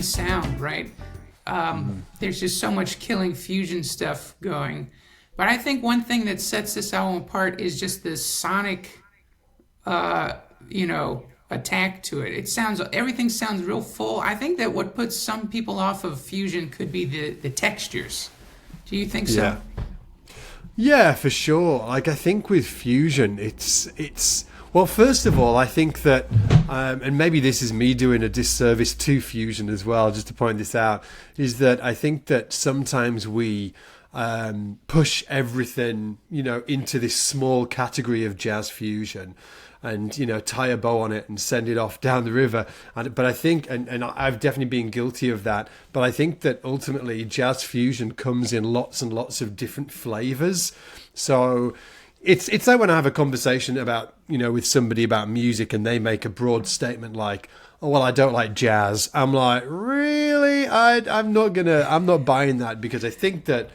Sound, right? There's just so much killing fusion stuff going. But I think one thing that sets this album apart is just the sonic, attack to it. Everything sounds real full. I think that what puts some people off of fusion could be the textures. Do you think so? Yeah, for sure. Like, I think with fusion, it's well, first of all, I think that, and maybe this is me doing a disservice to fusion as well, just to point this out, is that I think that sometimes we push everything, into this small category of jazz fusion and, tie a bow on it and send it off down the river. But I think, and I've definitely been guilty of that, but I think that ultimately jazz fusion comes in lots and lots of different flavors. So it's like when I have a conversation about, with somebody about music and they make a broad statement like, oh, well, I don't like jazz. I'm like, really? I'm not buying that, because I think that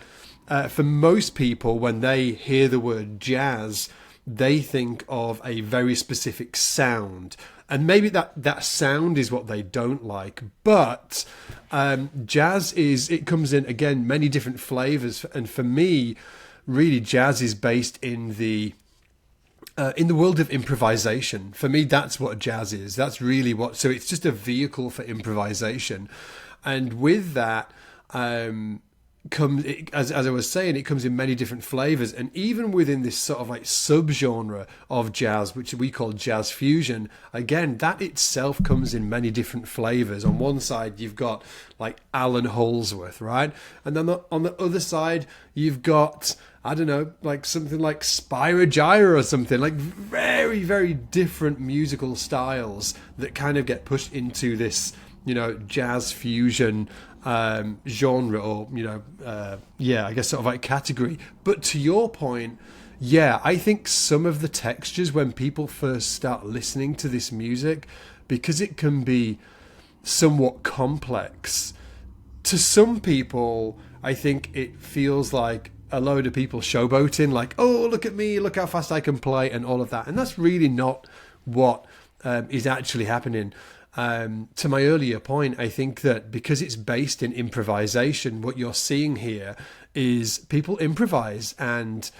for most people, when they hear the word jazz, they think of a very specific sound. And maybe that sound is what they don't like. But jazz it comes in, again, many different flavors. And for me, really, jazz is based in the world of improvisation. For me, that's what jazz is. That's really so it's just a vehicle for improvisation. And with that, as I was saying, it comes in many different flavors, and even within this sort of like subgenre of jazz, which we call jazz fusion, again, that itself comes in many different flavors. On one side, you've got like Alan Holdsworth, right? And then on the other side, you've got, I don't know, like something like Spyro Gyra or something, like very, very different musical styles that kind of get pushed into this, jazz fusion genre, or I guess sort of like category. But to your point, I think some of the textures, when people first start listening to this music, because it can be somewhat complex, to some people I think it feels like a load of people showboating, like, oh, look at me, look how fast I can play, and all of that. And that's really not what is actually happening. To my earlier point, I think that because it's based in improvisation, what you're seeing here is people improvise and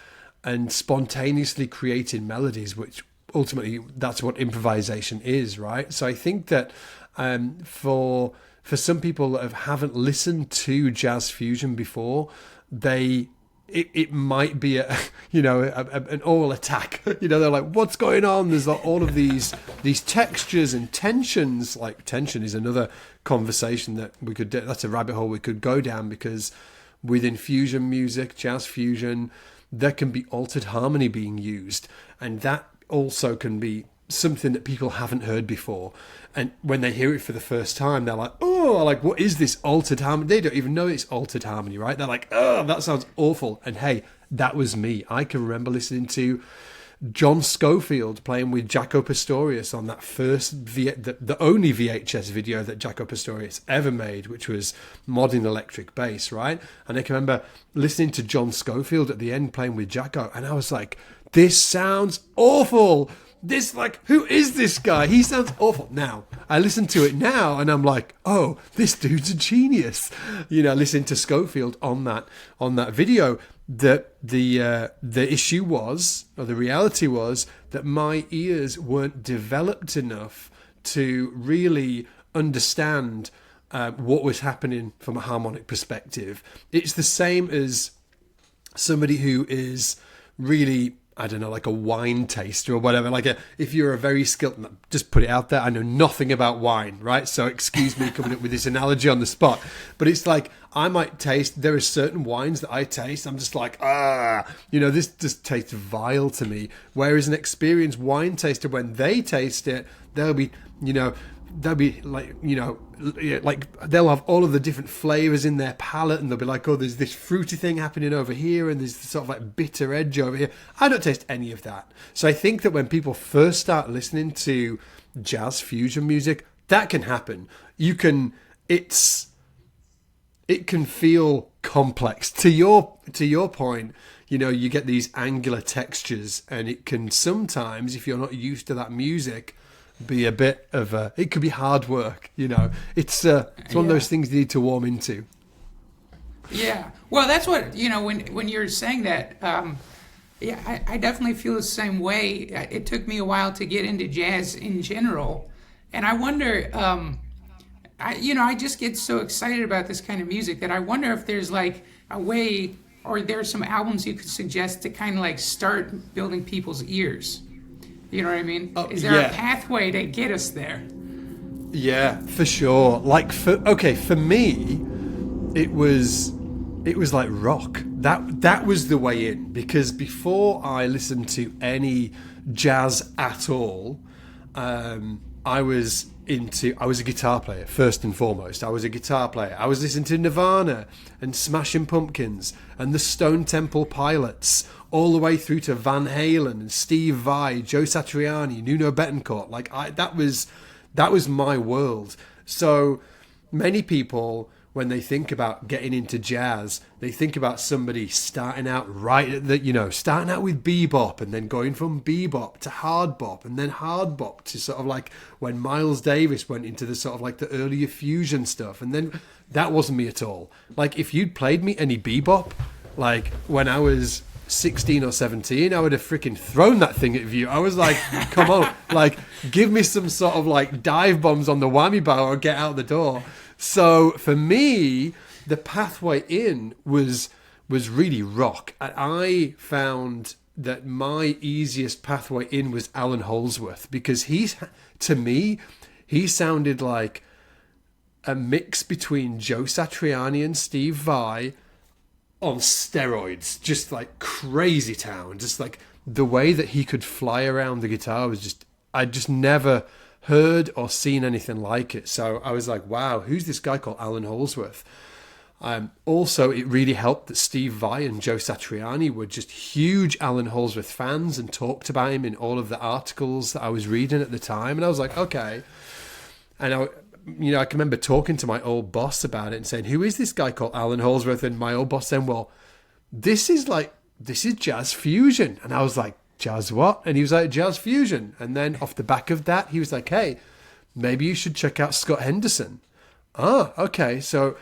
spontaneously creating melodies, which ultimately that's what improvisation is, right? So I think that for some people that haven't listened to jazz fusion before, it might be an oral attack. They're like, what's going on? There's like all of these textures and tensions. Like, tension is another conversation that we could do. That's a rabbit hole we could go down, because within fusion music, jazz fusion, there can be altered harmony being used, and that also can be something that people haven't heard before. And when they hear it for the first time, they're like, oh, like, what is this altered harmony? They don't even know it's altered harmony, right? They're like, oh, that sounds awful. And hey, that was me. I can remember listening to John Scofield playing with Jaco Pastorius on that first the only VHS video that Jaco Pastorius ever made, which was Modern Electric Bass, right? And I can remember listening to John Scofield at the end playing with Jaco, and I was like, this sounds awful. This, like, who is this guy? He sounds awful. Now, I listen to it now and I'm like, oh, this dude's a genius. Listening to Scofield on that video, that the issue was, or the reality was, that my ears weren't developed enough to really understand what was happening from a harmonic perspective. It's the same as somebody who is really, I don't know, like a wine taster or whatever. If you're a very skilled, just put it out there, I know nothing about wine, right? So excuse me coming up with this analogy on the spot. But it's like, I might taste, there are certain wines that I taste, I'm just like, this just tastes vile to me. Whereas an experienced wine taster, when they taste it, they'll be like, they'll have all of the different flavors in their palate, and they'll be like, oh, there's this fruity thing happening over here, and there's this sort of like bitter edge over here. I don't taste any of that. So I think that when people first start listening to jazz fusion music, that can happen. You can it can feel complex. To your point, you get these angular textures, and it can sometimes, if you're not used to that music, be a bit of it could be hard work. It's one of those things you need to warm into. Yeah. Well, that's what, when you're saying that, I definitely feel the same way. It took me a while to get into jazz in general. And I wonder, I just get so excited about this kind of music that I wonder if there's like a way, or there's some albums you could suggest to kind of like start building people's ears. You know what I mean? Is there a pathway to get us there? Yeah, for sure. Like for me, it was like rock. That was the way in, because before I listened to any jazz at all, I was a guitar player first and foremost. I was a guitar player. I was listening to Nirvana and Smashing Pumpkins and the Stone Temple Pilots, all the way through to Van Halen and Steve Vai, Joe Satriani, Nuno Bettencourt. Like that was my world. So many people, when they think about getting into jazz, they think about somebody starting out starting out with bebop and then going from bebop to hard bop and then hard bop to sort of like when Miles Davis went into the sort of like the earlier fusion stuff. And then that wasn't me at all. Like if you'd played me any bebop, like when I was 16 or 17, I would have freaking thrown that thing at you. I was like, come on, like give me some sort of like dive bombs on the whammy bar or get out the door. So for me, the pathway in was really rock. And I found that my easiest pathway in was Alan Holdsworth, because to me, he sounded like a mix between Joe Satriani and Steve Vai on steroids, just like crazy town. Just like the way that he could fly around the guitar was I just never heard or seen anything like it. So I was like, wow, who's this guy called Alan Holdsworth? Also, it really helped that Steve Vai and Joe Satriani were just huge Alan Holdsworth fans and talked about him in all of the articles that I was reading at the time. And I was like, okay. And I can remember talking to my old boss about it and saying, who is this guy called Alan Holdsworth? And my old boss saying, well, this is jazz fusion. And I was like, jazz what? And he was like, jazz fusion. And then off the back of that, he was like, hey, maybe you should check out Scott Henderson. Oh, okay. So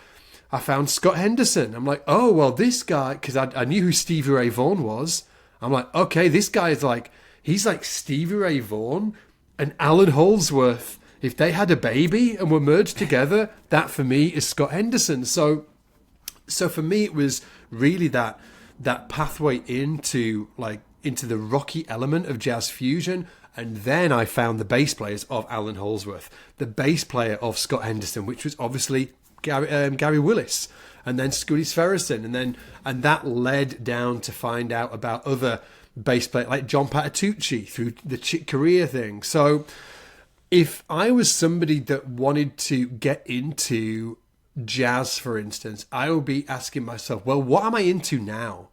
I found Scott Henderson. I'm like, oh, well, this guy, because I knew who Stevie Ray Vaughan was. I'm like, okay, this guy is like, he's like Stevie Ray Vaughan and Alan Holdsworth. If they had a baby and were merged together, that for me is Scott Henderson. So for me, it was really that pathway into the rocky element of jazz fusion. And then I found the bass players of Alan Holdsworth, the bass player of Scott Henderson, which was obviously Gary Willis, and then Scotty Sverrisson, and that led down to find out about other bass players like John Patitucci through the Chick Corea thing. So if I was somebody that wanted to get into jazz, for instance, I would be asking myself, well, what am I into now?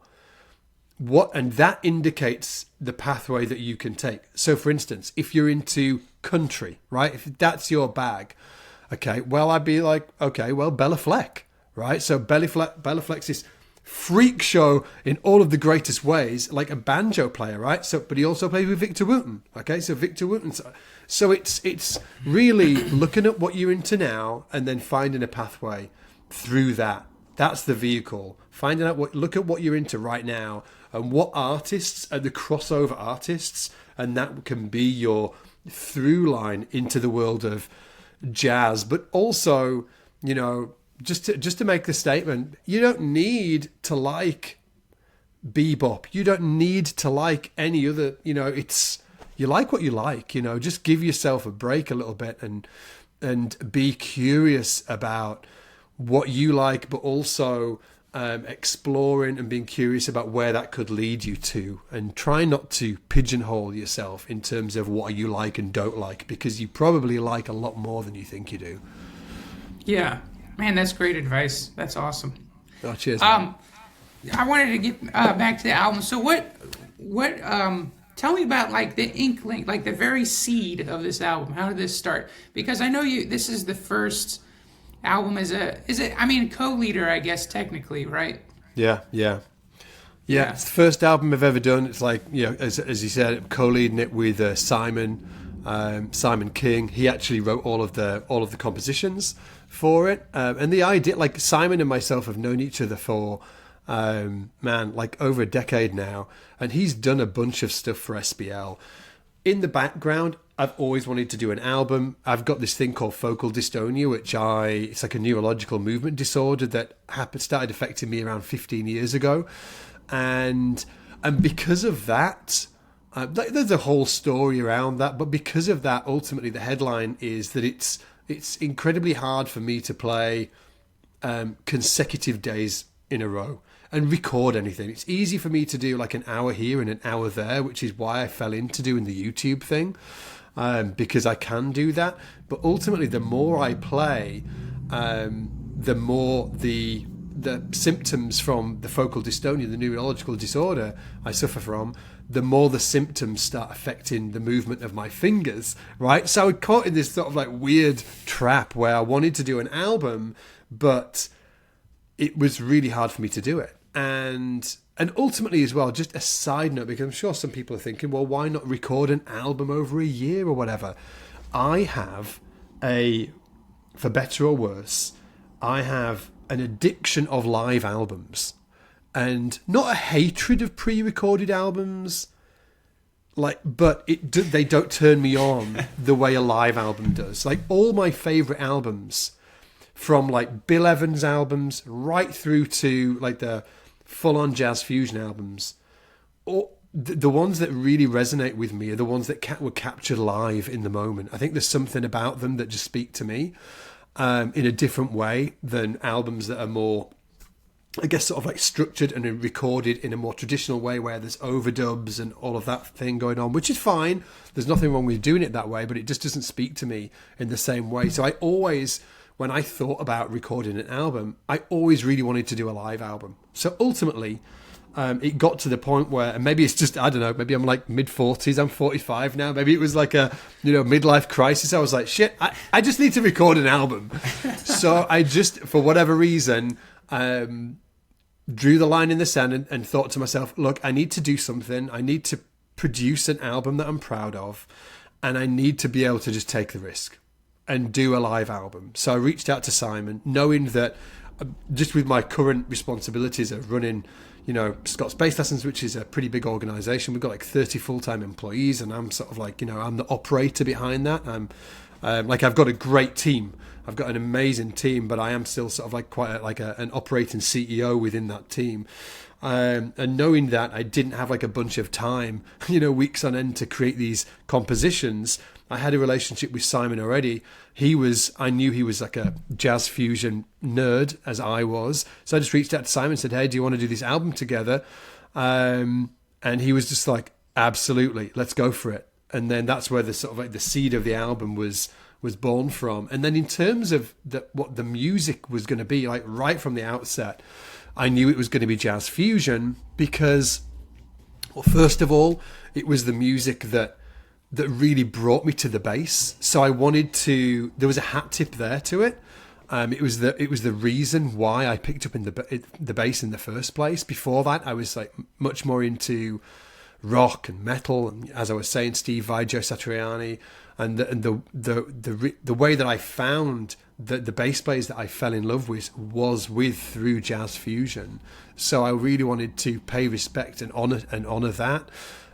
And that indicates the pathway that you can take. So, for instance, if you're into country, right? If that's your bag, okay, well, I'd be like, okay, well, Bella Fleck, right? So Bella Fleck's this freak show in all of the greatest ways, like a banjo player, right? So, but he also played with Victor Wooten, okay? So Victor Wooten. So it's really looking at what you're into now and then finding a pathway through that. That's the vehicle. Finding out look at what you're into right now and what artists are the crossover artists, and that can be your through line into the world of jazz. But also, just to make the statement, you don't need to like bebop. You don't need to like any other, you like what you like, just give yourself a break a little bit and be curious about what you like, but also exploring and being curious about where that could lead you to, and try not to pigeonhole yourself in terms of what you like and don't like, because you probably like a lot more than you think you do. Yeah, man, that's great advice. That's awesome. Oh, cheers. Man. I wanted to get back to the album. So what tell me about like the Inklink, like the very seed of this album. How did this start? Because I know this is the first album as a I mean co-leader, I guess technically, right? Yeah, yeah. Yeah, Yeah. it's the first album I've ever done. It's like, as you said, co-leading it with Simon King. He actually wrote all of the compositions for it. And the idea, like Simon and myself have known each other for like over a decade now, and he's done a bunch of stuff for SBL. In the background, I've always wanted to do an album. I've got this thing called focal dystonia, it's like a neurological movement disorder that started affecting me around 15 years ago. And because of that, there's a whole story around that. But because of that, ultimately, the headline is that it's incredibly hard for me to play consecutive days in a row and record anything. It's easy for me to do like an hour here and an hour there, which is why I fell into doing the YouTube thing, because I can do that. But ultimately, the more I play, the more the symptoms from the focal dystonia, the neurological disorder I suffer from, the more the symptoms start affecting the movement of my fingers, right? So I was caught in this sort of like weird trap where I wanted to do an album, but it was really hard for me to do it. And ultimately as well, just a side note, because I'm sure some people are thinking, well, why not record an album over a year or whatever? I have for better or worse, I have an addiction of live albums, and not a hatred of pre-recorded albums, but they don't turn me on the way a live album does. Like all my favorite albums, from like Bill Evans albums right through to like the full-on jazz fusion albums, or the ones that really resonate with me are the ones that were captured live in the moment. I think there's something about them that just speak to me in a different way than albums that are more, I guess, sort of like structured and recorded in a more traditional way where there's overdubs and all of that thing going on, which is fine. There's nothing wrong with doing it that way, but it just doesn't speak to me in the same way. So I always, when I thought about recording an album, I always really wanted to do a live album. So ultimately, it got to the point where, and maybe it's just, I don't know, maybe I'm like mid-40s, I'm 45 now, maybe it was like a, midlife crisis. I was like, shit, I just need to record an album. So I just, for whatever reason, drew the line in the sand and thought to myself, look, I need to do something. I need to produce an album that I'm proud of, and I need to be able to just take the risk and do a live album. So I reached out to Simon, knowing that just with my current responsibilities of running, Scott's Bass Lessons, which is a pretty big organisation. We've got like 30 full-time employees, and I'm sort of like, I'm the operator behind that. I've got a great team. I've got an amazing team, but I am still sort of like quite an operating CEO within that team. And knowing that I didn't have like a bunch of time, weeks on end to create these compositions, I had a relationship with Simon already. I knew he was like a jazz fusion nerd, as I was. So I just reached out to Simon and said, hey, do you want to do this album together? And he was just like, absolutely, let's go for it. And then that's where the sort of like the seed of the album was born from. And then in terms of what the music was going to be, like right from the outset, I knew it was going to be jazz fusion because, well, first of all, it was the music that really brought me to the bass. So I wanted to. There was a hat tip there to it. It was the reason why I picked up in the bass in the first place. Before that, I was like much more into rock and metal, and as I was saying, Steve Vai, Joe Satriani, and the way that I found the bass players that I fell in love with was through jazz fusion. So I really wanted to pay respect and honor that.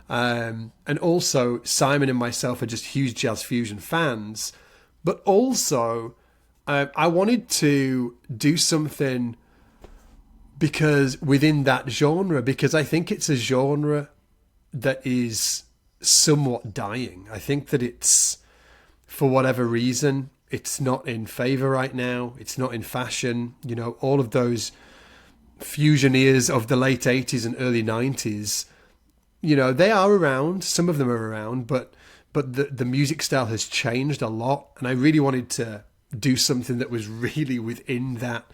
And also Simon and myself are just huge jazz fusion fans, but also I wanted to do something because within that genre, because I think it's a genre that is somewhat dying. I think that it's, for whatever reason, it's not in favor right now. It's not in fashion. All of those fusioneers of the late 80s and early 90s, they are around. Some of them are around, but the music style has changed a lot. And I really wanted to do something that was really within that,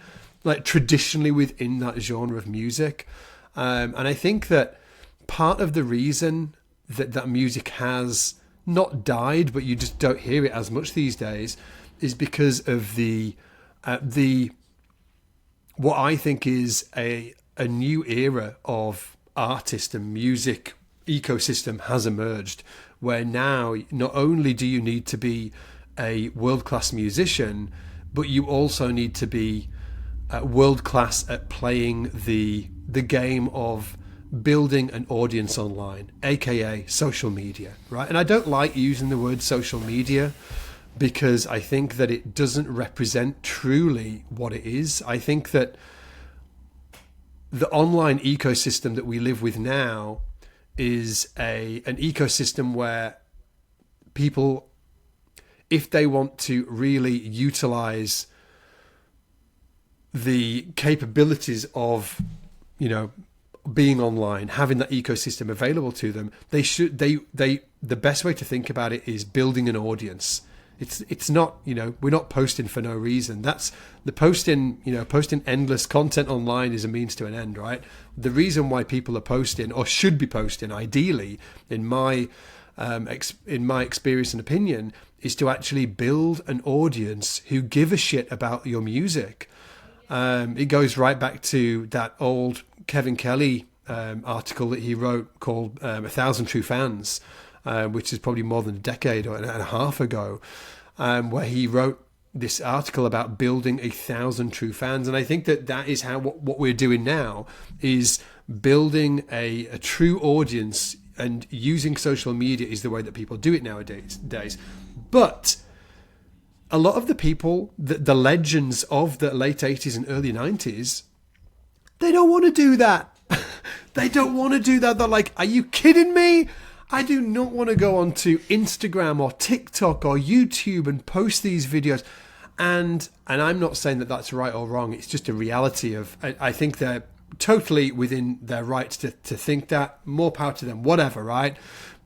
like traditionally within that genre of music. And I think that part of the reason that music has not died, but you just don't hear it as much these days, is because of the the what I think is a new era of artist and music ecosystem has emerged, where now not only do you need to be a world-class musician, but you also need to be world-class at playing the game of building an audience online, aka social media, right? And I don't like using the word social media because I think that it doesn't represent truly what it is. I think that the online ecosystem that we live with now is an ecosystem where people, if they want to really utilize the capabilities of, being online, having that ecosystem available to them, the best way to think about it is building an audience. It's not, we're not posting for no reason. That's the posting endless content online is a means to an end, right? The reason why people are posting, or should be posting, ideally, in my experience and opinion, is to actually build an audience who give a shit about your music. It goes right back to that old Kevin Kelly article that he wrote called 1,000 True Fans, which is probably more than a decade and a half ago, where he wrote this article about building 1,000 true fans. And I think that is how what we're doing now is building a true audience, and using social media is the way that people do it nowadays. But a lot of the people, the legends of the late 80s and early 90s, they don't want to do that. They don't want to do that. They're like, are you kidding me? I do not want to go onto Instagram or TikTok or YouTube and post these videos. And I'm not saying that that's right or wrong. It's just a reality of, I think they're totally within their rights to think that. More power to them, whatever, right?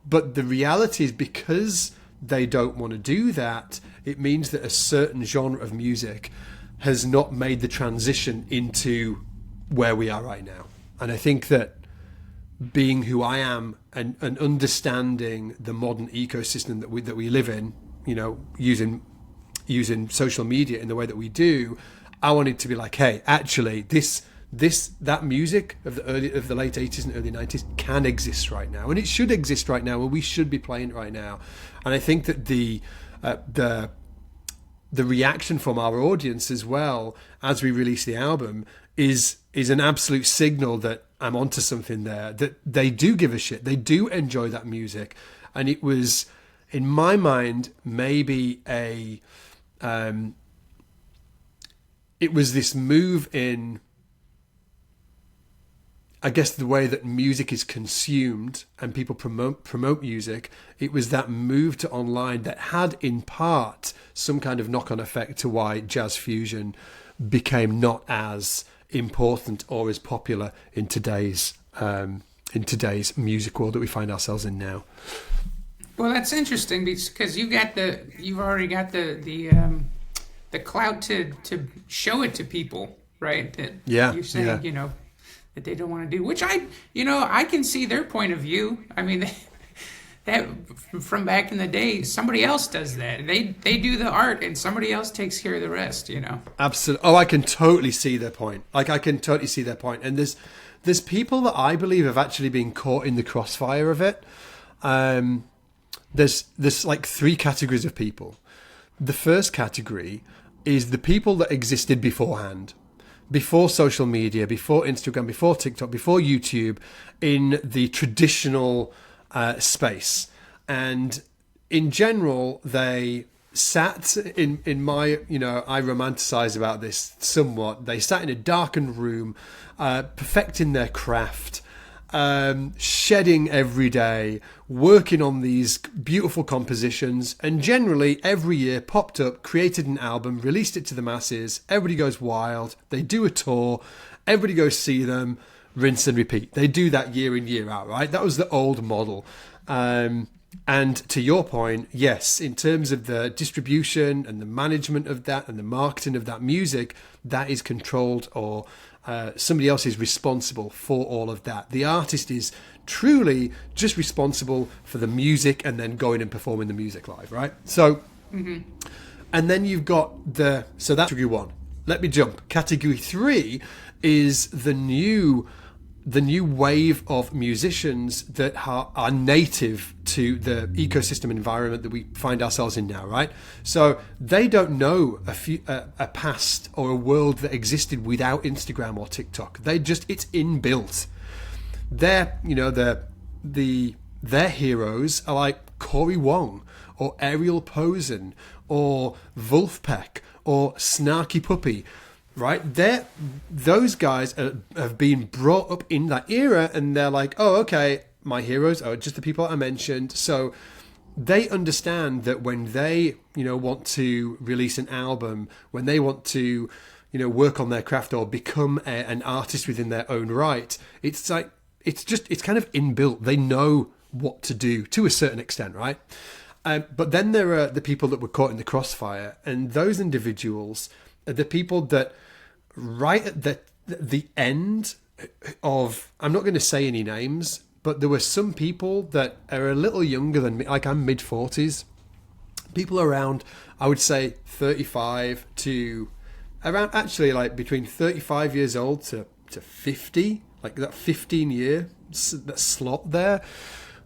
But the reality is, because they don't want to do that, it means that a certain genre of music has not made the transition into where we are right now. And I think that being who I am and understanding the modern ecosystem that we live in, using social media in the way that we do, I wanted to be like, hey, actually, that music of the late 80s and early 90s can exist right now, and it should exist right now, and we should be playing it right now. And I think that the reaction from our audience as well as we release the album is an absolute signal that I'm onto something there, that they do give a shit, they do enjoy that music. And it was, in my mind, maybe it was this move in, I guess, the way that music is consumed and people promote music. It was that move to online that had, in part, some kind of knock-on effect to why jazz fusion became not as important or as popular in today's music world that we find ourselves in now. Well, that's interesting because you've already got the clout to show it to people, right? That you're saying, that they don't want to do, which I can see their point of view. I mean, that from back in the day, somebody else does that. They do the art and somebody else takes care of the rest, Absolutely. Oh, I can totally see their point. And there's people that I believe have actually been caught in the crossfire of it. There's like three categories of people. The first category is the people that existed beforehand, before social media, before Instagram, before TikTok, before YouTube, in the traditional space. And in general, they sat in my, I romanticize about this somewhat. They sat in a darkened room, perfecting their craft, shedding every day, working on these beautiful compositions, and generally every year popped up, created an album, released it to the masses. Everybody goes wild. They do a tour. Everybody goes see them, rinse and repeat. They do that year in, year out, right? That was the old model. And to your point, yes, in terms of the distribution and the management of that and the marketing of that music, that is controlled, or somebody else is responsible for all of that. The artist is truly just responsible for the music and then going and performing the music live, right? So, and then you've got so that's category one. let me jump. Category 3 is the new wave of musicians that are native to the ecosystem environment that we find ourselves in now, right? So they don't know a past or a world that existed without Instagram or TikTok. It's inbuilt. Their heroes are like Cory Wong or Ariel Posen or Wolfpack or Snarky Puppy, right? Those guys have been brought up in that era, and they're like, oh, okay, my heroes are just the people I mentioned. So they understand that when they, want to release an album, when they want to, work on their craft or become an artist within their own right, it's like, it's kind of inbuilt. They know what to do to a certain extent, right? But then there are the people that were caught in the crossfire, and those individuals are the people that right at the end of, I'm not going to say any names, but there were some people that are a little younger than me, like I'm mid-40s, people around, I would say 35 to around, actually like between 35 years old to 50, like that 15-year that slot there,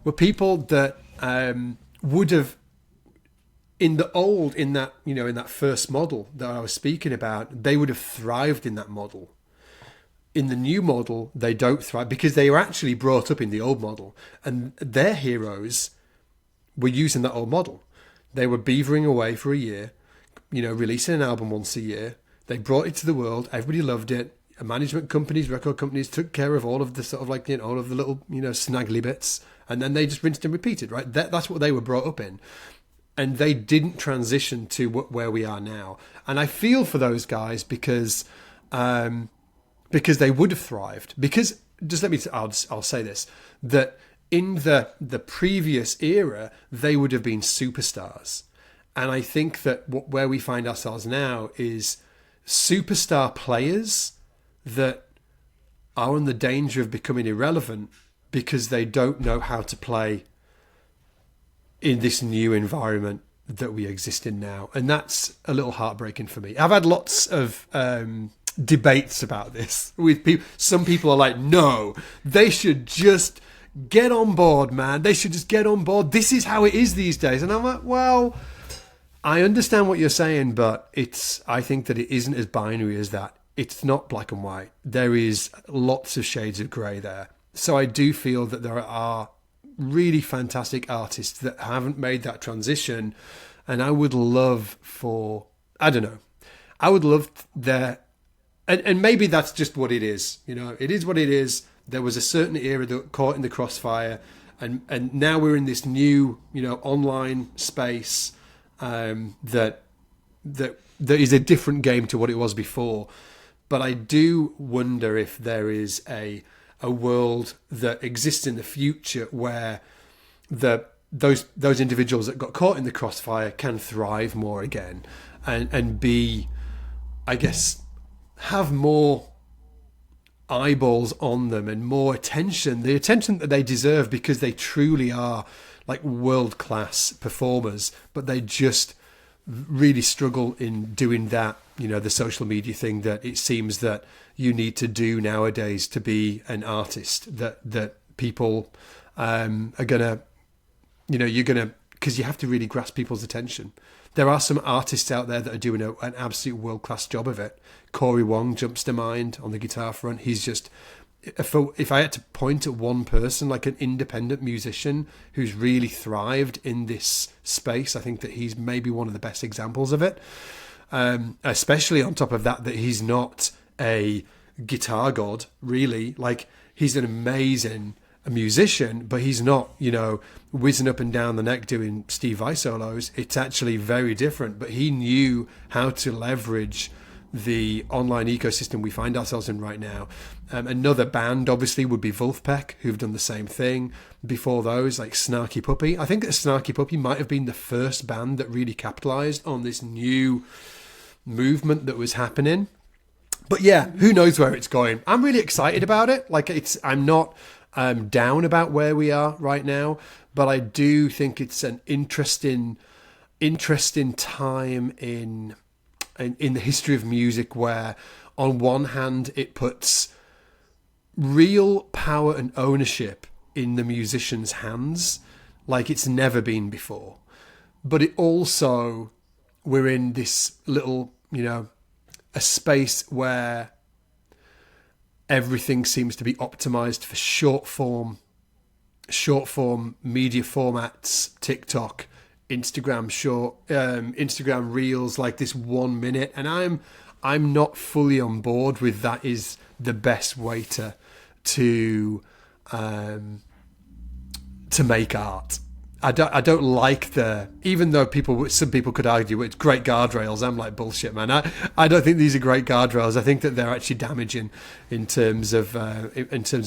were people that would have in that first model that I was speaking about, they would have thrived in that model. In the new model, they don't thrive because they were actually brought up in the old model, and their heroes were using that old model. They were beavering away for a year, releasing an album once a year. They brought it to the world. Everybody loved it. Management companies, record companies took care of all of the sort of like, all of the little, snaggly bits, and then they just rinsed and repeated, right? That's what they were brought up in. And they didn't transition to where we are now. And I feel for those guys because they would have thrived. Because, just let me, I'll say this, that in the previous era, they would have been superstars. And I think that where we find ourselves now is superstar players that are in the danger of becoming irrelevant because they don't know how to play in this new environment that we exist in now. And that's a little heartbreaking for me. I've had lots of debates about this with people. Some people are like, no, they should just get on board, man. They should just get on board. This is how it is these days. And I'm like, well, I understand what you're saying, but I think that it isn't as binary as that. It's not black and white. There is lots of shades of grey there. So I do feel that there are really fantastic artists that haven't made that transition, and I would love and maybe that's just what it is. It is what it is. There was a certain era that caught in the crossfire, and now we're in this new, online space that is a different game to what it was before. But I do wonder if there is a world that exists in the future where those individuals that got caught in the crossfire can thrive more again and be, I guess, have more eyeballs on them and more attention, the attention that they deserve, because they truly are like world-class performers, but they just really struggle in doing that, the social media thing that it seems that you need to do nowadays to be an artist, that people are gonna, you're gonna, because you have to really grasp people's attention. There are some artists out there that are doing an absolute world-class job of it. Cory Wong jumps to mind on the guitar front. He's just, if I had to point at one person, like an independent musician who's really thrived in this space, I think that he's maybe one of the best examples of it. Especially on top of that he's not a guitar god, really. Like, he's an amazing musician, but he's not, whizzing up and down the neck doing Steve Vai solos. It's actually very different, but he knew how to leverage the online ecosystem we find ourselves in right now. Another band obviously would be Wolfpack, who've done the same thing. Before those, like Snarky Puppy. I think that Snarky Puppy might have been the first band that really capitalized on this new movement that was happening. But yeah, who knows where it's going. I'm really excited about it. I'm not down about where we are right now, but I do think it's an interesting time in in the history of music where, on one hand, it puts real power and ownership in the musician's hands like it's never been before. But it also, we're in this little, a space where everything seems to be optimized for short form media formats, TikTok, Instagram Reels, like this 1 minute, and I'm not fully on board with that is the best way to make art. I don't like even though some people could argue it's great guardrails. I'm like, bullshit, man. I don't think these are great guardrails. I think that they're actually damaging in terms of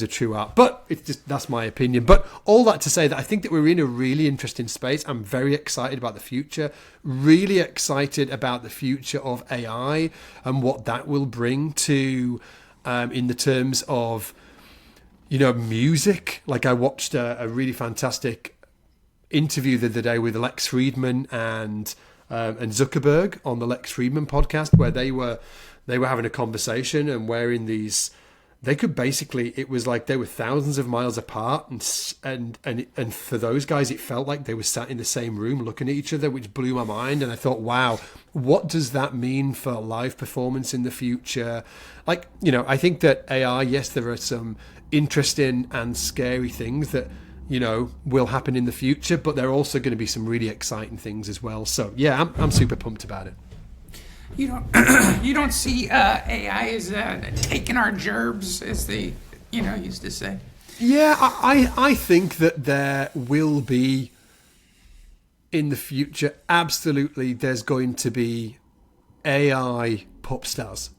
true art. But that's my opinion. But all that to say that I think that we're in a really interesting space. I'm very excited about the future. Really excited about the future of AI and what that will bring to in the terms of music. Like I watched a really fantastic interview the other day with Lex Friedman and Zuckerberg on the Lex Friedman podcast, where they were having a conversation and wearing these. They could basically, it was like they were thousands of miles apart, and for those guys, it felt like they were sat in the same room looking at each other, which blew my mind. And I thought, wow, what does that mean for live performance in the future? Like, I think that AI, yes, there are some interesting and scary things that will happen in the future, but there are also going to be some really exciting things as well. So yeah, I'm super pumped about it. You don't see AI as taking our gerbs, as they used to say. Yeah, I think that there will be in the future. Absolutely, there's going to be AI pop stars,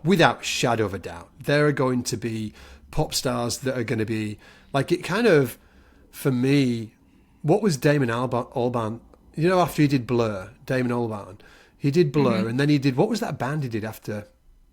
without shadow of a doubt. There are going to be pop stars that are going to be like it kind of. For me, what was Damon Albarn? After he did Blur, Damon Albarn, he did Blur, and then he did, what was that band he did after?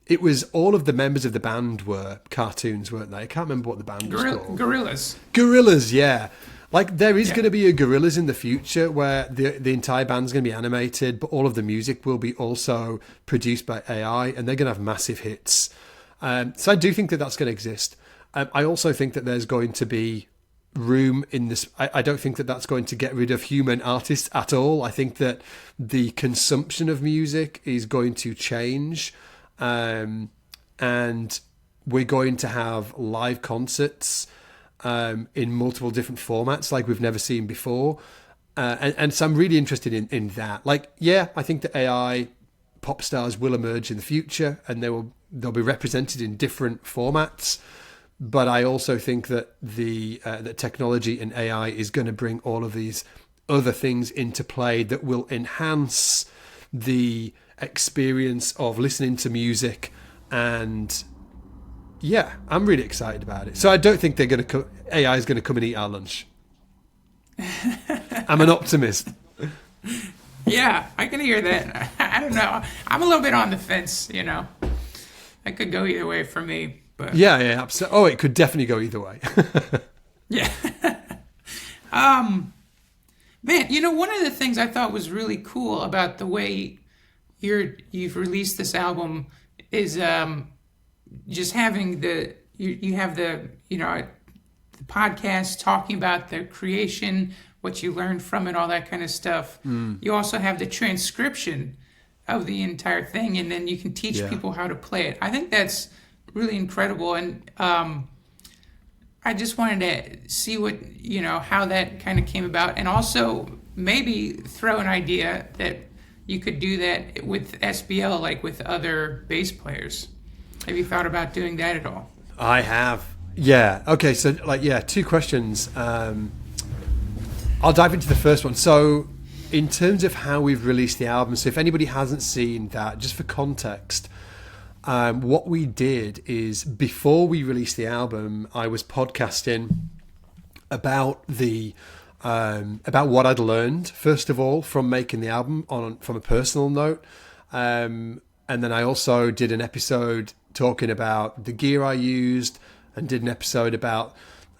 It was all of the members of the band were cartoons, weren't they? I can't remember what the band was called. Gorillaz, yeah. Like there is going to be a Gorillaz in the future where the entire band's going to be animated, but all of the music will be also produced by AI, and they're going to have massive hits. So I do think that that's going to exist. I also think that there's going to be room in this. I don't think that that's going to get rid of human artists at all. I think that the consumption of music is going to change, and we're going to have live concerts in multiple different formats like we've never seen before, and so I'm really interested in that. Like, yeah, I think that AI pop stars will emerge in the future, and they'll be represented in different formats. But I also think that that technology and AI is going to bring all of these other things into play that will enhance the experience of listening to music. And yeah, I'm really excited about it. So I don't think AI is going to come and eat our lunch. I'm an optimist. Yeah, I can hear that. I don't know. I'm a little bit on the fence, It could go either way for me. But yeah, absolutely. Oh, it could definitely go either way. Yeah. Man, one of the things I thought was really cool about the way you've released this album is just having you have the podcast talking about the creation, what you learned from it, all that kind of stuff. You also have the transcription of the entire thing, and then you can teach people how to play it. I think that's really incredible, and I just wanted to see how that kind of came about, and also maybe throw an idea that you could do that with SBL, like with other bass players. Have you thought about doing that at all? I have. Yeah. Okay. So, two questions. I'll dive into the first one. So, in terms of how we've released the album, so if anybody hasn't seen that, just for context. What we did is, before we released the album, I was podcasting about about what I'd learned, first of all, from making the album from a personal note, and then I also did an episode talking about the gear I used, and did an episode about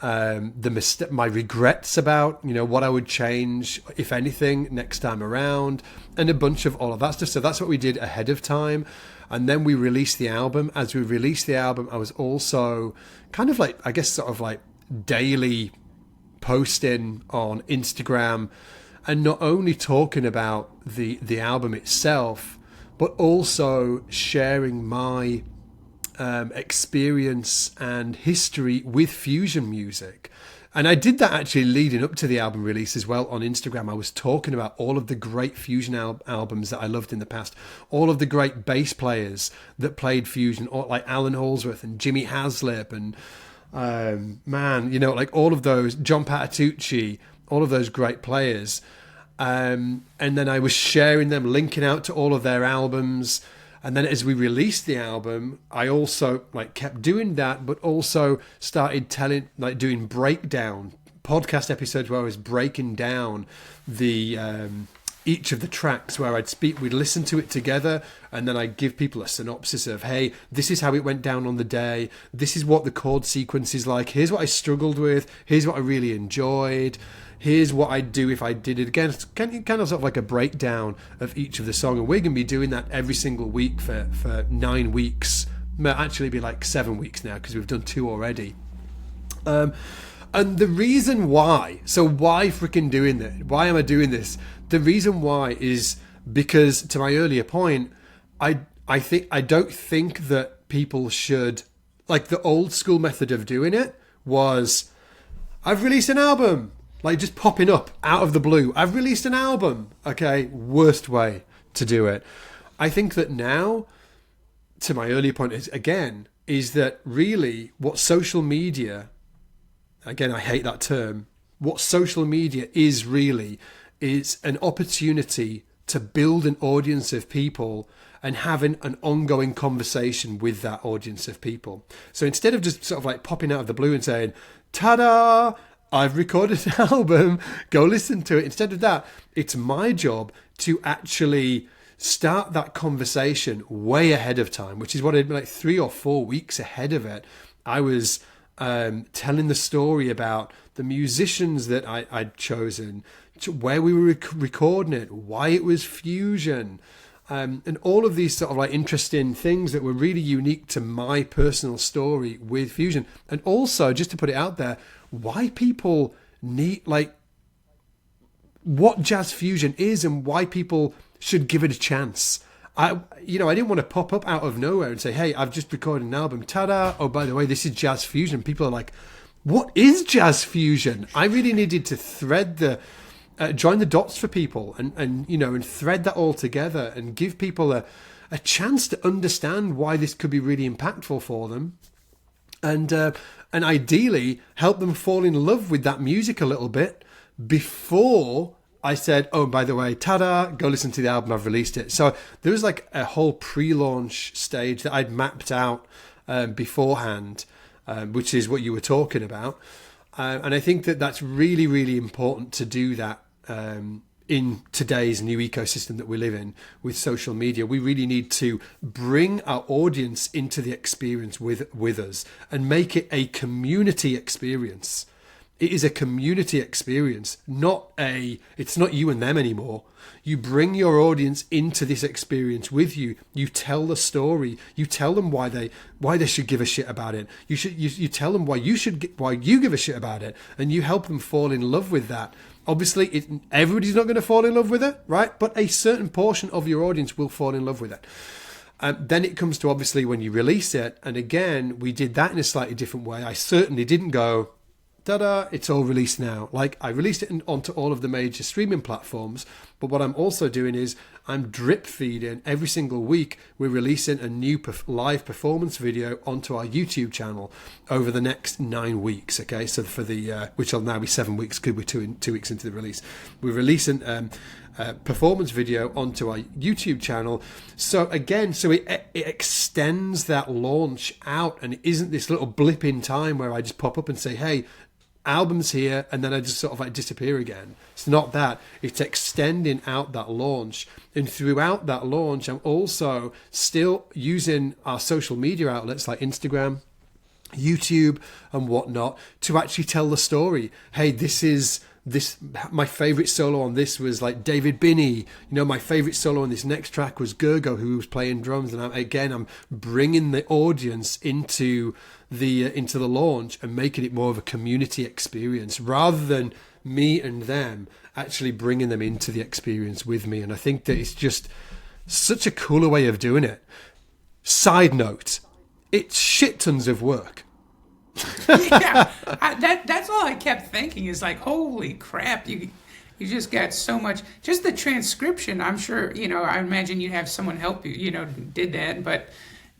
my regrets about, you know, what I would change, if anything, next time around, and a bunch of all of that stuff. So that's what we did ahead of time. And then we released the album. As we released the album, I was also kind of like, I guess, sort of like daily posting on Instagram, and not only talking about the album itself, but also sharing my experience and history with fusion music. And I did that actually leading up to the album release as well on Instagram. I was talking about all of the great fusion albums that I loved in the past, all of the great bass players that played fusion, like Alan Holdsworth and Jimmy Haslip and man, you know, like all of those, John Patitucci, all of those great players. And then I was sharing them, linking out to all of their albums. And then as we released the album, I also like kept doing that, but also started doing breakdown podcast episodes where I was breaking down the each of the tracks, where we'd listen to it together, and then I'd give people a synopsis of, hey, this is how it went down on the day. This is what the chord sequence is like. Here's what I struggled with. Here's what I really enjoyed. Here's what I'd do if I did it again. It's kind of sort of like a breakdown of each of the songs. And we're going to be doing that every single week for 9 weeks. It might actually be like 7 weeks now, because we've done 2 already. And the reason why, so why freaking doing this? Why am I doing this? The reason why is because, to my earlier point, I don't think that people should, like, the old school method of doing it was, I've released an album. Like, just popping up out of the blue. I've released an album. Okay, worst way to do it. I think that now, to my earlier point, is that really what social media, again, I hate that term, what social media is really is an opportunity to build an audience of people and having an ongoing conversation with that audience of people. So instead of just sort of like popping out of the blue and saying, ta-da, I've recorded an album, go listen to it. Instead of that, it's my job to actually start that conversation way ahead of time, which is what I'd been like 3 or 4 weeks ahead of it. I was telling the story about the musicians that I'd chosen, where we were recording it, why it was fusion, and all of these sort of like interesting things that were really unique to my personal story with fusion. And also, just to put it out there, why people need, like, what jazz fusion is and why people should give it a chance. I didn't want to pop up out of nowhere and say, hey, I've just recorded an album, ta-da, oh, by the way, this is jazz fusion. People are like, what is jazz fusion? I really needed to join the dots for people and thread that all together and give people a chance to understand why this could be really impactful for them. And ideally help them fall in love with that music a little bit before I said, oh, by the way, ta-da, go listen to the album, I've released it. So there was like a whole pre-launch stage that I'd mapped out beforehand, which is what you were talking about. And I think that that's really, really important to do that in today's new ecosystem that we live in with social media. We really need to bring our audience into the experience with us and make it a community experience. It is a community experience, it's not you and them anymore. You bring your audience into this experience with you. You tell the story. You tell them why they should give a shit about it. You tell them why you give a shit about it, and you help them fall in love with that. Obviously, everybody's not going to fall in love with it, right? But a certain portion of your audience will fall in love with it. Then it comes to, obviously, when you release it. And again, we did that in a slightly different way. I certainly didn't go, ta-da, it's all released now. Like, I released it onto all of the major streaming platforms. But what I'm also doing is I'm drip feeding every single week. We're releasing a new live performance video onto our YouTube channel over the next 9 weeks. Okay, so for which will now be 7 weeks because we're 2 weeks into the release. We're releasing a performance video onto our YouTube channel. So again, it extends that launch out, and it isn't this little blip in time where I just pop up and say, hey, album's here, and then I just sort of like disappear again. It's not that. It's extending out that launch. And throughout that launch, I'm also still using our social media outlets like Instagram, YouTube and whatnot to actually tell the story. Hey, my favorite solo on this was like David Binney. You know, my favorite solo on this next track was Gergo, who was playing drums. And I'm bringing the audience into the launch and making it more of a community experience rather than me and them, actually bringing them into the experience with me. And I think that it's just such a cooler way of doing it. Side note, it's shit tons of work. Yeah, that's all I kept thinking is like, holy crap, you just got so much. Just the transcription, I'm sure, I imagine you'd have someone help you, did that, but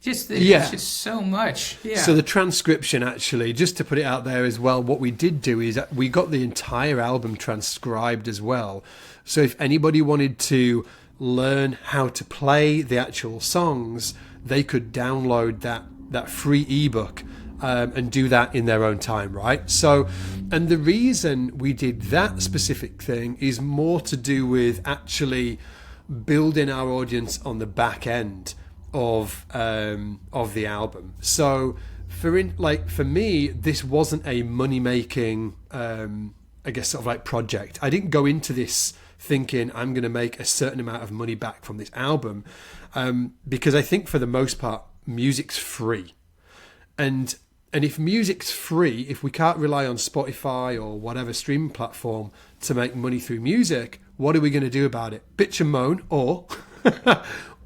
it's just so much. Yeah. So the transcription, actually, just to put it out there as well, what we did do is we got the entire album transcribed as well. So if anybody wanted to learn how to play the actual songs, they could download that free ebook and do that in their own time, right? So, and the reason we did that specific thing is more to do with actually building our audience on the back end of the album. So, for me, this wasn't a money making, I guess, sort of like project. I didn't go into this thinking I'm going to make a certain amount of money back from this album, because I think for the most part, music's free, and if music's free, if we can't rely on Spotify or whatever streaming platform to make money through music, what are we going to do about it? Bitch and moan, or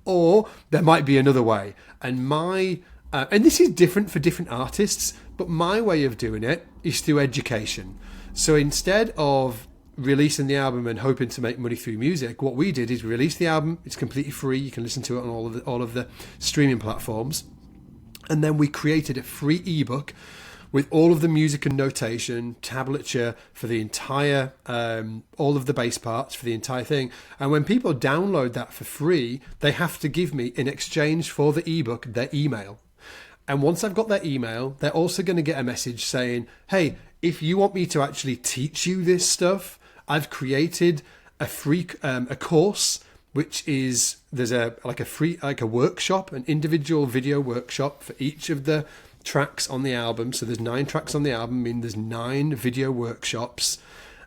or there might be another way. And and this is different for different artists, but my way of doing it is through education. So instead of releasing the album and hoping to make money through music, what we did is release the album. It's completely free. You can listen to it on all of the streaming platforms. And then we created a free ebook with all of the music and notation, tablature for the entire, all of the bass parts for the entire thing. And when people download that for free, they have to give me, in exchange for the ebook, their email. And once I've got their email, they're also going to get a message saying, hey, if you want me to actually teach you this stuff, I've created a free a course, which is there's a workshop, an individual video workshop for each of the tracks on the album. So there's 9 tracks on the album, I mean there's 9 video workshops.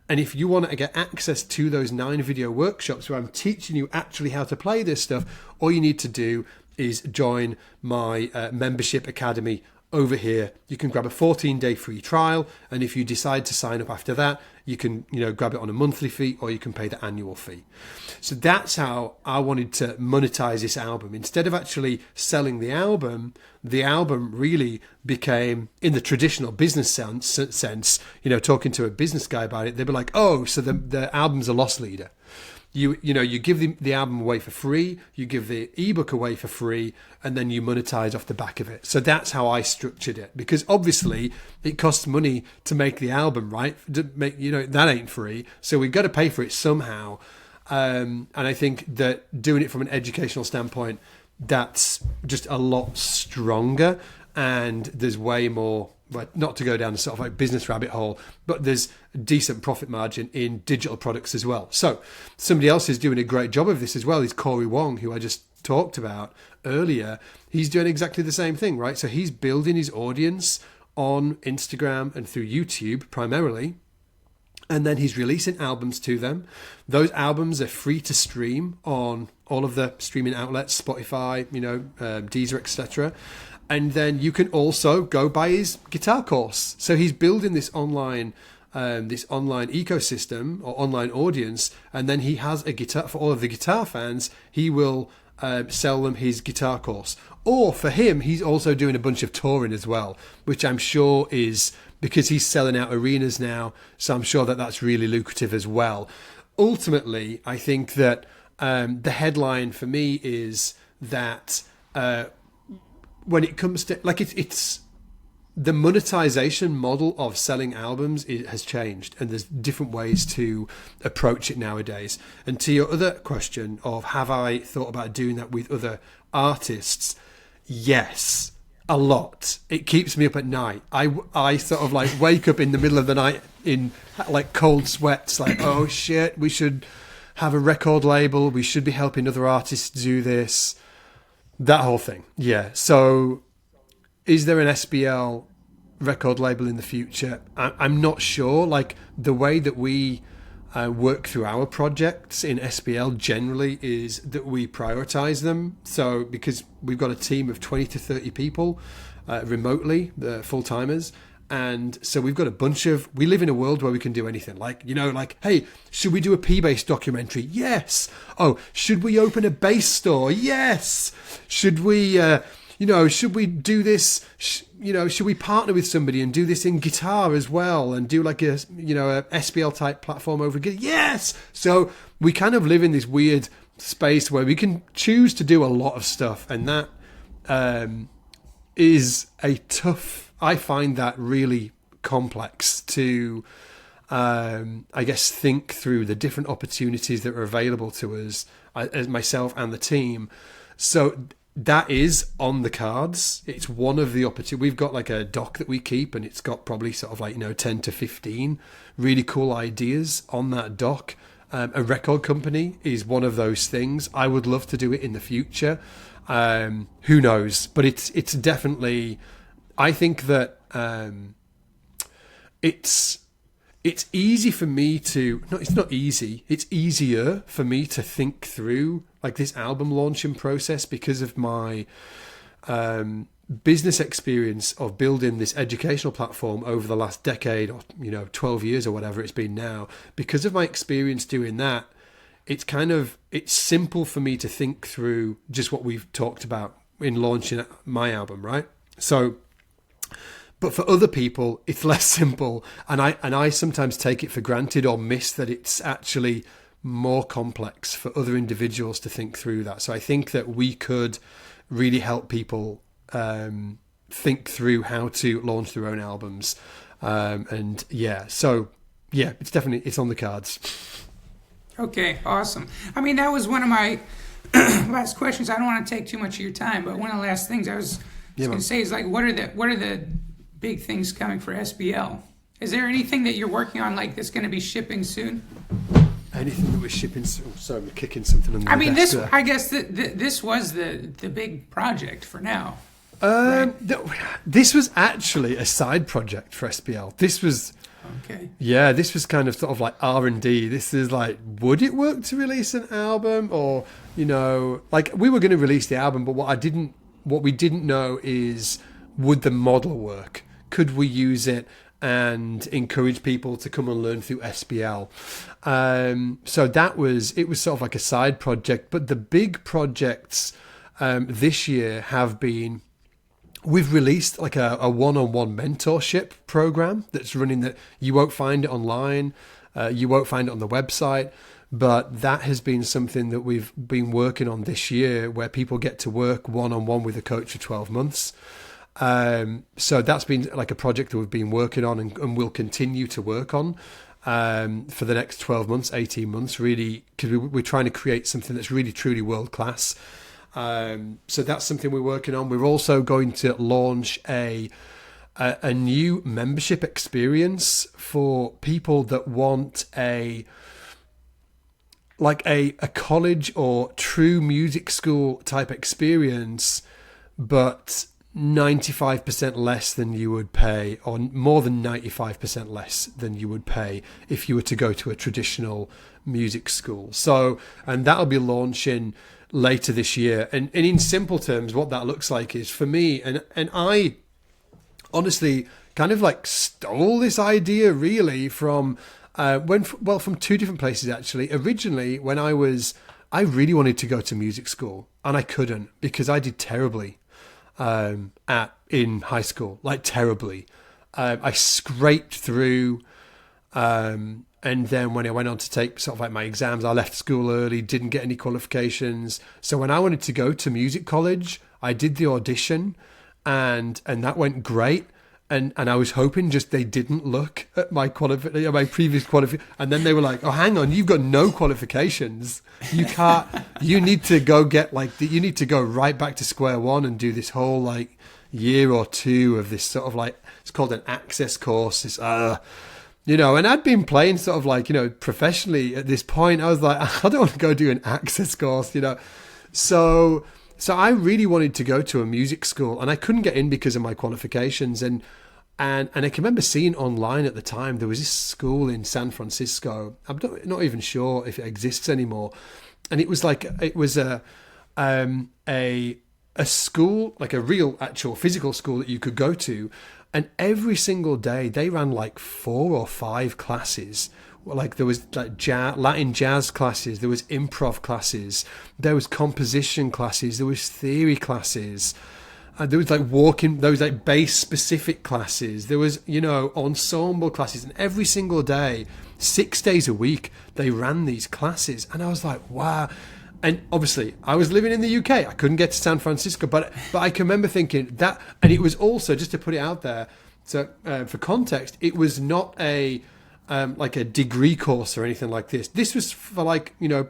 And if you want to get access to those 9 video workshops where I'm teaching you actually how to play this stuff, all you need to do is join my membership academy over here. You can grab a 14-day free trial, and if you decide to sign up after that, you can grab it on a monthly fee, or you can pay the annual fee. So that's how I wanted to monetize this album. Instead of actually selling the album really became, in the traditional business sense, talking to a business guy about it, they'd be like, oh, so the album's a loss leader. You give the album away for free, you give the ebook away for free, and then you monetize off the back of it. So that's how I structured it, because obviously it costs money to make the album, right? That ain't free, so we've got to pay for it somehow. And I think that doing it from an educational standpoint, that's just a lot stronger, and there's way more. But not to go down a sort of like business rabbit hole, but there's a decent profit margin in digital products as well. So somebody else is doing a great job of this as well is Corey Wong, who I just talked about earlier. He's doing exactly the same thing, right? So he's building his audience on Instagram and through YouTube primarily, and then he's releasing albums to them. Those albums are free to stream on all of the streaming outlets, Spotify, Deezer, etc. And then you can also go buy his guitar course. So he's building this online ecosystem or online audience, and then he has a guitar for all of the guitar fans. He will sell them his guitar course. Or for him, he's also doing a bunch of touring as well, which I'm sure is because he's selling out arenas now. So I'm sure that that's really lucrative as well. Ultimately, I think that the headline for me is that when it comes to it's the monetization model of selling albums has changed, and there's different ways to approach it nowadays. And to your other question of have I thought about doing that with other artists? Yes, a lot. It keeps me up at night. I sort of like wake up in the middle of the night in like cold sweats, like, oh shit, we should have a record label. We should be helping other artists do this. That whole thing. Yeah. So is there an SBL record label in the future. I'm not sure. Like the way that we work through our projects in SPL generally is that we prioritize them. So because we've got a team of 20 to 30 people remotely, the full-timers. And so we've got a bunch of, we live in a world where we can do anything. Like, like, hey, should we do a P-Bass documentary? Yes. Oh, should we open a bass store? Yes. Should we, should we do this? Should we partner with somebody and do this in guitar as well and do like a SPL type platform over again? Yes. So we kind of live in this weird space where we can choose to do a lot of stuff. And that is a tough, I find that really complex to, I guess, think through the different opportunities that are available to us, as myself and the team. So that is on the cards. It's one of the opportunities. We've got like a doc that we keep, and it's got probably sort of like 10 to 15 really cool ideas on that doc. A record company is one of those things. I would love to do it in the future. Who knows? But it's definitely. I think that it's easy for me to. No, it's not easy. It's easier for me to think through like this album launching process because of my business experience of building this educational platform over the last decade or 12 years or whatever it's been now. Because of my experience doing that, it's simple for me to think through just what we've talked about in launching my album, right? So. But for other people, it's less simple, and I sometimes take it for granted or miss that it's actually more complex for other individuals to think through that. So I think that we could really help people think through how to launch their own albums, it's on the cards. Okay, awesome. I mean, that was one of my last questions. I don't want to take too much of your time, but one of the last things I was going to say is like, what are the big things coming for SPL? Is there anything that you're working on like that's going to be shipping soon? Anything that we're shipping soon? Sorry, we're kicking something on the desk there. I guess this was the big project for now. Right? This was actually a side project for SPL. This was this was kind of sort of like R&D. This is like, would it work to release an album, or like we were going to release the album, but what we didn't know is, would the model work? Could we use it and encourage people to come and learn through SPL? So it was sort of like a side project. But the big projects this year have been, we've released like a one-on-one mentorship program that's running, that you won't find it online. You won't find it on the website. But that has been something that we've been working on this year, where people get to work one-on-one with a coach for 12 months. So that's been like a project that we've been working on and will continue to work on for the next 12 months, 18 months, really, because we're trying to create something that's really, truly world class. So that's something we're working on. We're also going to launch a new membership experience for people that want a college or true music school type experience, but 95% less than you would pay, or more than 95% less than you would pay if you were to go to a traditional music school. So, and that'll be launching later this year. And in simple terms, what that looks like is, for me, and I honestly kind of like stole this idea really from from two different places actually. Originally, when I really wanted to go to music school, and I couldn't because I did terribly in high school, like terribly. I scraped through, and then when I went on to take sort of like my exams, I left school early, didn't get any qualifications. So when I wanted to go to music college, I did the audition, and that went great. And I was hoping just they didn't look at my previous qualification. And then they were like, oh, hang on, you've got no qualifications. You can't, you need to go you need to go right back to square one and do this whole like year or two of this sort of like, it's called an access course. It's, and I'd been playing sort of like, professionally at this point. I was like, I don't want to go do an access course, So I really wanted to go to a music school, and I couldn't get in because of my qualifications. And And I can remember seeing online at the time, there was this school in San Francisco. I'm not even sure if it exists anymore. And it was a school, like a real actual physical school that you could go to. And every single day they ran like 4 or 5 classes. Like there was like Latin jazz classes, there was improv classes, there was composition classes, there was theory classes. There was like bass specific classes. There was, ensemble classes. And every single day, 6 days a week, they ran these classes. And I was like, wow. And obviously, I was living in the UK. I couldn't get to San Francisco. But I can remember thinking that, and it was also, just to put it out there, so for context, it was not like a degree course or anything like this. This was for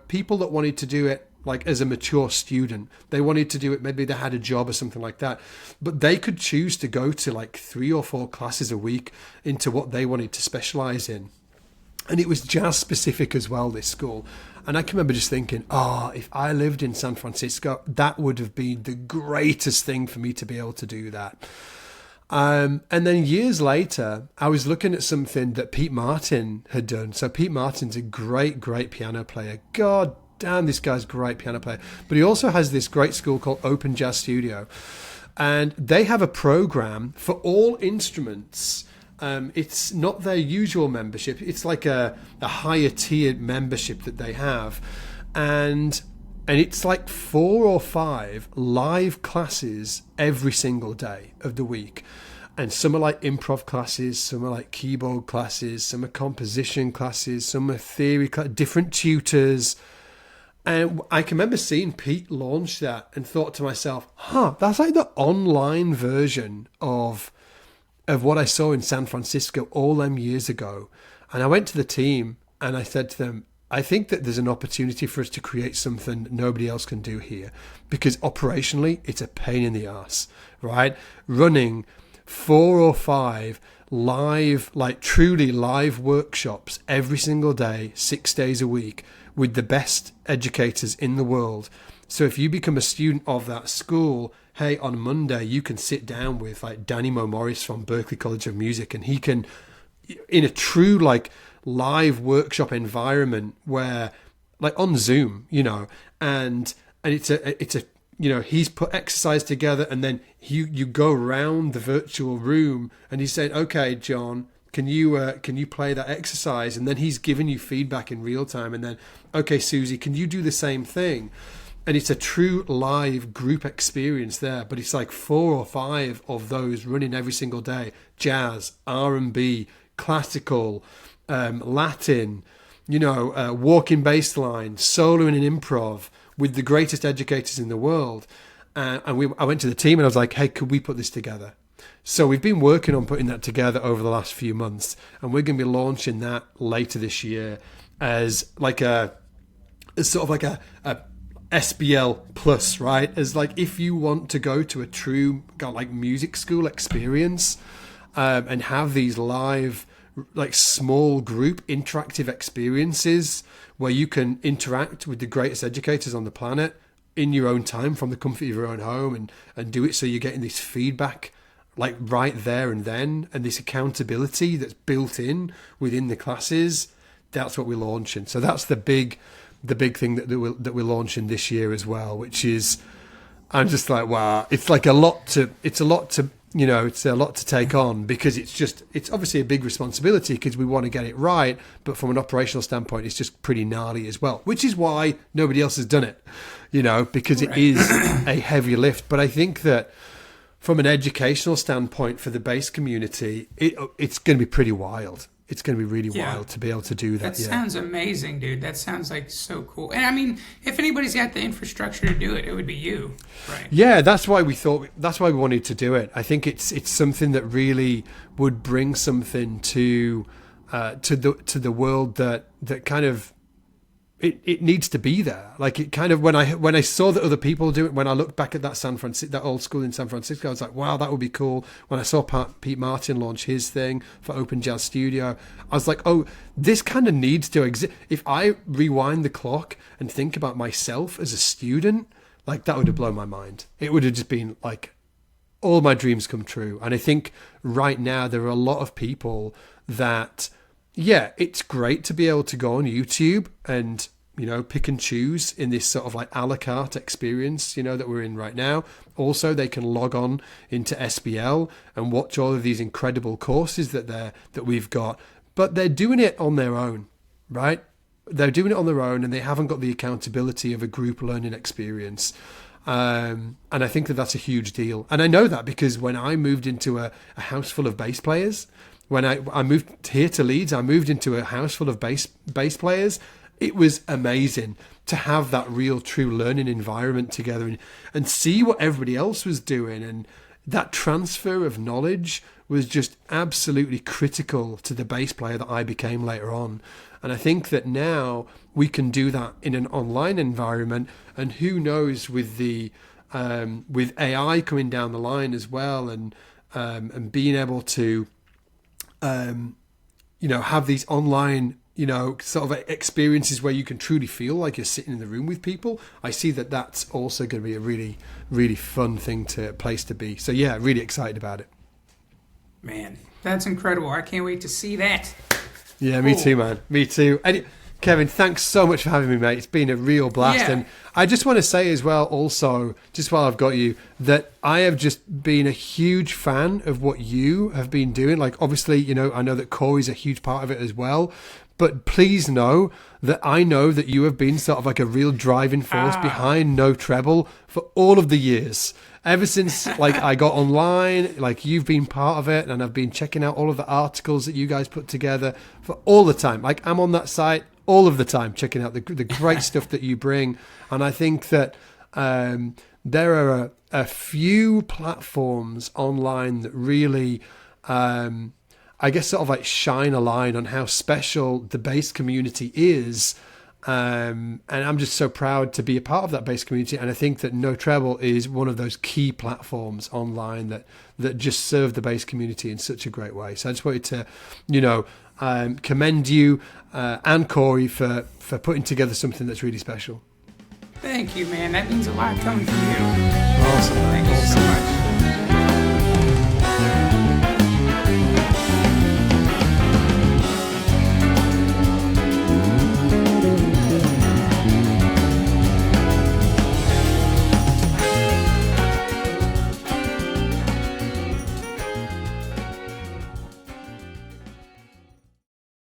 people that wanted to do it like as a mature student. They wanted to do it, maybe they had a job or something like that, but they could choose to go to like 3 or 4 classes a week into what they wanted to specialize in. And it was jazz specific as well, this school. And I can remember just thinking, if I lived in San Francisco, that would have been the greatest thing for me to be able to do that. And then years later, I was looking at something that Pete Martin had done. So Pete Martin's a great, great piano player. God damn, this guy's a great piano player. But he also has this great school called Openja Studio. And they have a program for all instruments. It's not their usual membership. It's like a higher tiered membership that they have. And it's like 4 or 5 live classes every single day of the week. And some are like improv classes, some are like keyboard classes, some are composition classes, some are theory classes, different tutors. And I can remember seeing Pete launch that and thought to myself, that's like the online version of what I saw in San Francisco all them years ago. And I went to the team and I said to them, I think that there's an opportunity for us to create something that nobody else can do here, because operationally it's a pain in the ass, right? Running 4 or 5 live, like truly live workshops every single day, 6 days a week, with the best educators in the world. So if you become a student of that school, hey, on Monday you can sit down with like Danny Mo Morris from Berklee College of Music, and he can, in a true like live workshop environment where like on Zoom, and it's a he's put exercise together, and then you go around the virtual room and he's saying, okay, John, can you play that exercise? And then he's giving you feedback in real time. And then, okay, Susie, can you do the same thing? And it's a true live group experience there. But it's like 4 or 5 of those running every single day. Jazz, R&B, classical, Latin, walking bass line, soloing and improv with the greatest educators in the world. I went to the team and I was like, hey, could we put this together? So we've been working on putting that together over the last few months, and we're going to be launching that later this year as like a SBL plus, right? As like if you want to go to a true like music school experience and have these live like small group interactive experiences where you can interact with the greatest educators on the planet in your own time from the comfort of your own home, and do it so you're getting this feedback like right there and then, and this accountability that's built in within the classes. That's what we're launching. So that's the big thing that we're launching this year as well, which is, I'm just like, wow, it's a lot to take on, because it's obviously a big responsibility because we want to get it right, but from an operational standpoint it's just pretty gnarly as well, which is why nobody else has done it, because it is a heavy lift. But I think that from an educational standpoint for the bass community, it's going to be pretty wild. It's going to be really wild to be able to do that. That sounds amazing, dude. That sounds like so cool. And I mean, if anybody's got the infrastructure to do it, it would be you, right? Yeah, that's why we wanted to do it. I think it's something that really would bring something to the world that kind of it needs to be there. Like it kind of, when I saw that other people do it, when I looked back at that old school in San Francisco, I was like, wow, that would be cool. When I saw Pete Martin launch his thing for Openja Studio, I was like, oh, this kind of needs to exist. If I rewind the clock and think about myself as a student, like that would have blown my mind. It would have just been like all my dreams come true. And I think right now there are a lot of people that, yeah, it's great to be able to go on YouTube and, you know, pick and choose in this sort of like a la carte experience, you know, that we're in right now. Also, they can log on into SBL and watch all of these incredible courses that we've got, but they're doing it on their own, right? They're doing it on their own and they haven't got the accountability of a group learning experience. And I think that that's a huge deal. And I know that because when I moved into a house full of bass players, when I moved here to Leeds, I moved into a house full of bass players. It was amazing to have that real, true learning environment together and see what everybody else was doing. And that transfer of knowledge was just absolutely critical to the bass player that I became later on. And I think that now we can do that in an online environment. And who knows, with the with AI coming down the line as well, and being able to you know, have these online, you know, sort of experiences where you can truly feel like you're sitting in the room with people. I see that that's also going to be a really, really fun place to be. So yeah, really excited about it. Man, that's incredible. I can't wait to see that. Yeah, me too, man. Me too. And Kevin, thanks so much for having me, mate. It's been a real blast. Yeah. And I just want to say as well, also, just while I've got you, that I have just been a huge fan of what you have been doing. Like, obviously, you know, I know that Corey's a huge part of it as well. But please know that I know that you have been sort of like a real driving force behind No Treble for all of the years. Ever since like I got online, like you've been part of it, and I've been checking out all of the articles that you guys put together for all the time. Like I'm on that site all of the time, checking out the great stuff that you bring. And I think that there are a few platforms online that really, I guess, sort of like shine a line on how special the bass community is. And I'm just so proud to be a part of that bass community. And I think that No Treble is one of those key platforms online that just serve the bass community in such a great way. So I just wanted to, you know, commend you and Corey for putting together something that's really special. Thank you, man. That means a lot coming from you. Awesome. Thank you so much.